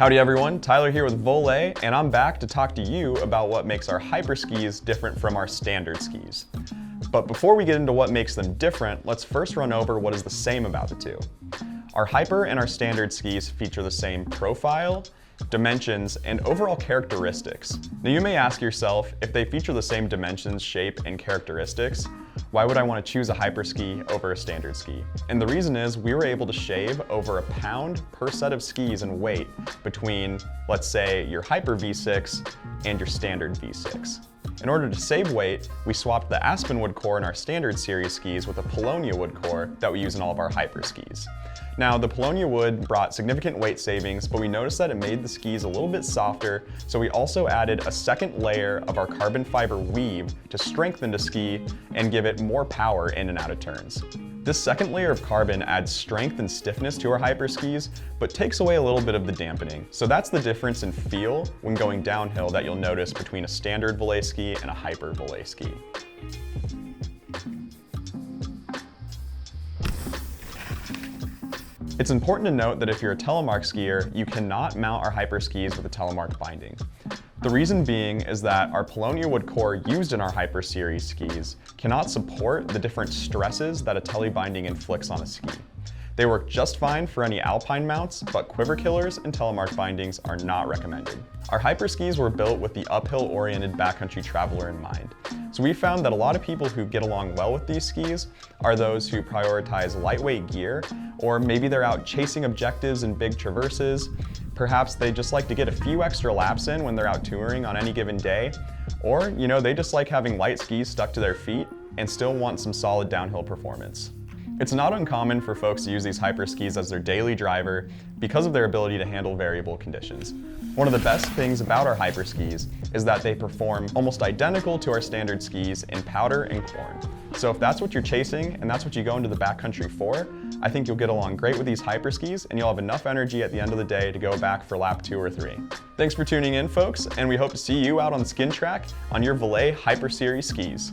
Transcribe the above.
Howdy everyone, Tyler here with Voile, and I'm back to talk to you about what makes our hyper skis different from our standard skis. But before we get into what makes them different, let's first run over what is the same about the two. Our hyper and our standard skis feature the same profile, dimensions, and overall characteristics. Now you may ask yourself, if they feature the same dimensions, shape, and characteristics, why would I want to choose a hyper ski over a standard ski? And the reason is we were able to shave over a pound per set of skis in weight between, let's say, your hyper V6 and your standard V6. In order to save weight, we swapped the aspen wood core in our standard series skis with a paulownia wood core that we use in all of our hyper skis. Now, the paulownia wood brought significant weight savings, but we noticed that it made the skis a little bit softer, so we also added a second layer of our carbon fiber weave to strengthen the ski and give it more power in and out of turns. This second layer of carbon adds strength and stiffness to our hyper skis, but takes away a little bit of the dampening. So that's the difference in feel when going downhill that you'll notice between a standard Voile ski and a hyper Voile ski. It's important to note that if you're a Telemark skier, you cannot mount our hyper skis with a Telemark binding. The reason being is that our paulownia wood core used in our hyper series skis cannot support the different stresses that a tele binding inflicts on a ski. They work just fine for any alpine mounts, but quiver killers and Telemark bindings are not recommended. Our hyper skis were built with the uphill-oriented backcountry traveler in mind. So we found that a lot of people who get along well with these skis are those who prioritize lightweight gear, or maybe they're out chasing objectives in big traverses. Perhaps they just like to get a few extra laps in when they're out touring on any given day, or they just like having light skis stuck to their feet and still want some solid downhill performance. It's not uncommon for folks to use these hyper skis as their daily driver because of their ability to handle variable conditions. One of the best things about our hyper skis is that they perform almost identical to our standard skis in powder and corn. So if that's what you're chasing and that's what you go into the backcountry for, I think you'll get along great with these hyper skis and you'll have enough energy at the end of the day to go back for lap 2 or 3. Thanks for tuning in, folks, and we hope to see you out on the skin track on your Voile Hyper Series skis.